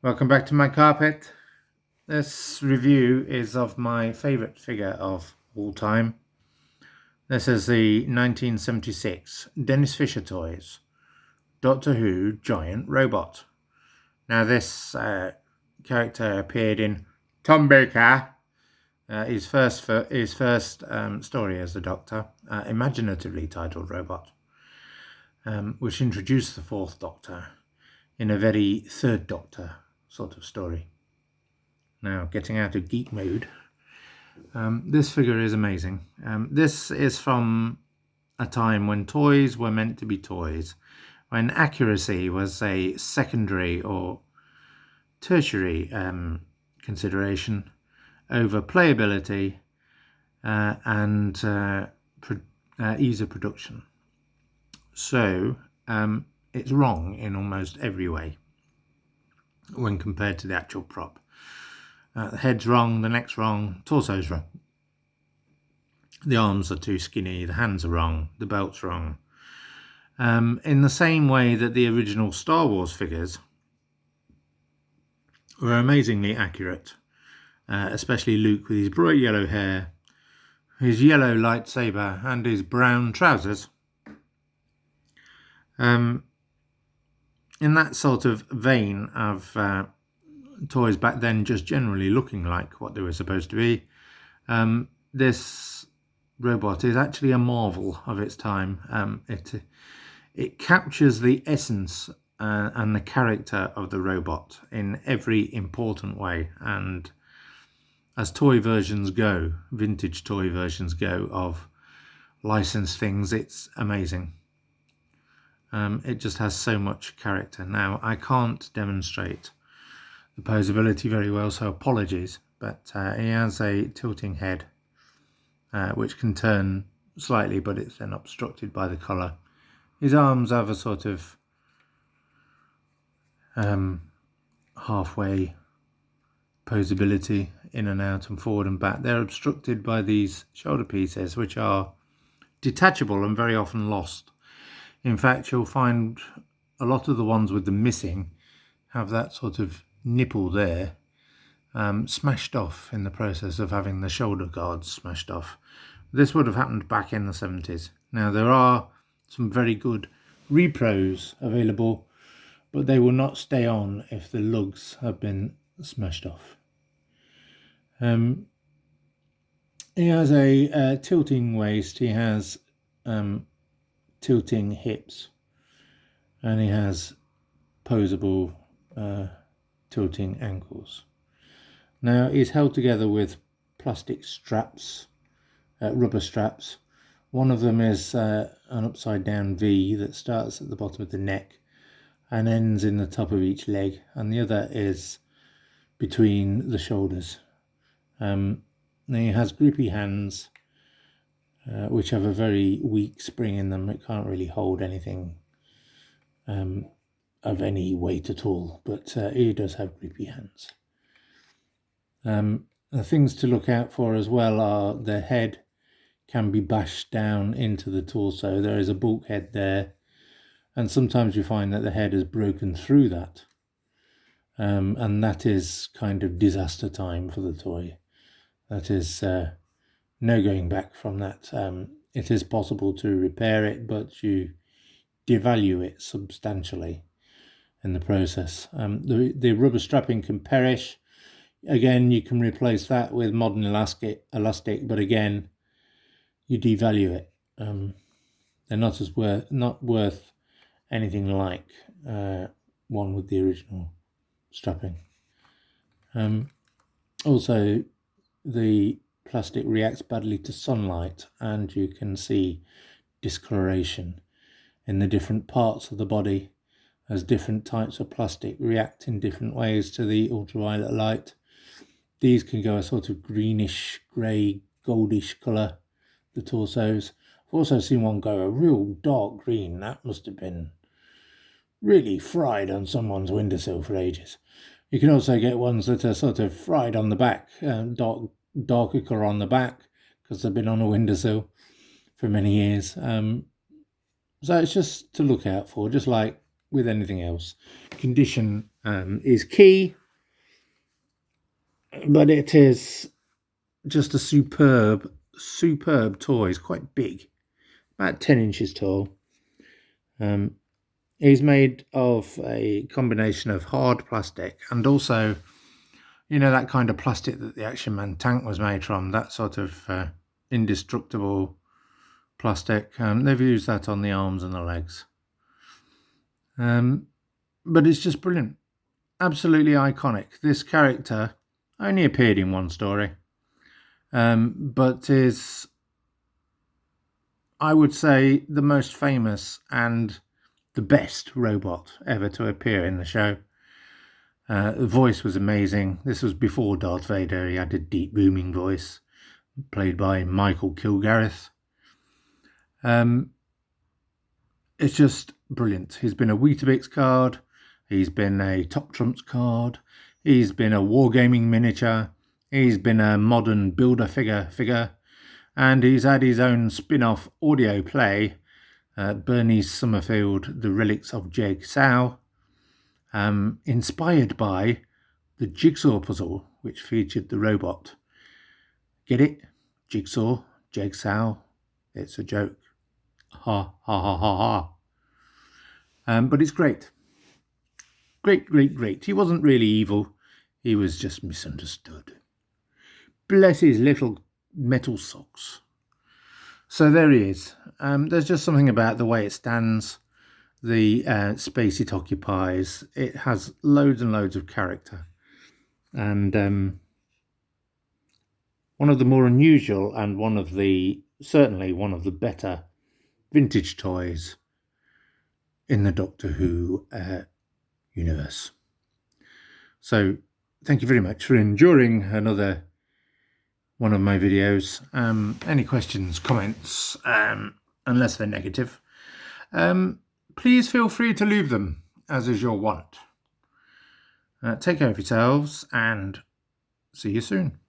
Welcome back to my carpet. This review is of my favourite figure of all time. This is the 1976 Dennis Fisher Toys Doctor Who Giant Robot. Now this character appeared in Tom Baker, his first story as the Doctor, imaginatively titled Robot, which introduced the Fourth Doctor in a very Third Doctor sort of story. Now, getting out of geek mode, this figure is amazing. This is from a time when toys were meant to be toys, when accuracy was a secondary or tertiary consideration over playability and ease of production. So it's wrong in almost every way when compared to the actual prop. The head's wrong, the neck's wrong, torso's wrong. The arms are too skinny, the hands are wrong, the belt's wrong. In the same way that the original Star Wars figures were amazingly accurate, especially Luke with his bright yellow hair, his yellow lightsaber and his brown trousers. In that sort of vein of toys back then just generally looking like what they were supposed to be, this robot is actually a marvel of its time. It captures the essence and the character of the robot in every important way, and as toy versions go, vintage toy versions go of licensed things, it's amazing. It just has so much character. Now, I can't demonstrate the posability very well, so apologies, but he has a tilting head which can turn slightly, but it's then obstructed by the collar. His arms have a sort of halfway posability in and out and forward and back. They're obstructed by these shoulder pieces, which are detachable and very often lost. In fact, you'll find a lot of the ones with them missing have that sort of nipple there smashed off in the process of having the shoulder guards smashed off. This would have happened back in the 70s. Now, there are some very good repros available, but they will not stay on if the lugs have been smashed off. He has a tilting waist, he has tilting hips, and he has posable tilting ankles. Now, he's held together with plastic straps, rubber straps. One of them is an upside down V that starts at the bottom of the neck and ends in the top of each leg, and the other is between the shoulders. Now, he has grippy hands which have a very weak spring in them. It can't really hold anything of any weight at all, but he does have grippy hands. The things to look out for as well are the head can be bashed down into the torso. There is a bulkhead there, and sometimes you find that the head has broken through that, and that is kind of disaster time for the toy. That is no going back from that. It is possible to repair it, but you devalue it substantially in the process. The rubber strapping can perish. Again, you can replace that with modern elastic, but again, you devalue it. They're not worth anything like one with the original strapping. Also, the plastic reacts badly to sunlight, and you can see discoloration in the different parts of the body as different types of plastic react in different ways to the ultraviolet light. These can go a sort of greenish, grey, goldish colour, the torsos. I've also seen one go a real dark green. That must have been really fried on someone's windowsill for ages. You can also get ones that are sort of fried on the back, darker colour on the back, because they've been on a windowsill for many years. So it's just to look out for, just like with anything else. Condition is key, but it is just a superb toy. It's quite big, about 10 inches tall. He's made of a combination of hard plastic and also, you know, that kind of plastic that the Action Man tank was made from, that sort of indestructible plastic. They've used that on the arms and the legs. But it's just brilliant. Absolutely iconic. This character only appeared in one story, but is, I would say, the most famous and the best robot ever to appear in the show. The voice was amazing. This was before Darth Vader. He had a deep booming voice, played by Michael Kilgareth. It's just brilliant. He's been a Weetabix card. He's been a Top Trumps card. He's been a Wargaming miniature. He's been a modern Build-A-Figure. And he's had his own spin-off audio play, Bernie Summerfield, The Relics of Jeg Sao, inspired by the Jigsaw puzzle, which featured the robot. Get it? Jigsaw, Jeg Sao. It's a joke. Ha, ha, ha, ha, ha. But it's great. Great. He wasn't really evil. He was just misunderstood. Bless his little metal socks. So there he is. There's just something about the way it stands, the space it occupies. It has loads and loads of character. And one of the more unusual and certainly one of the better vintage toys in the Doctor Who universe. So thank you very much for enduring another one of my videos. Any questions, comments, unless they're negative, please feel free to leave them, as is your wont. Take care of yourselves and see you soon.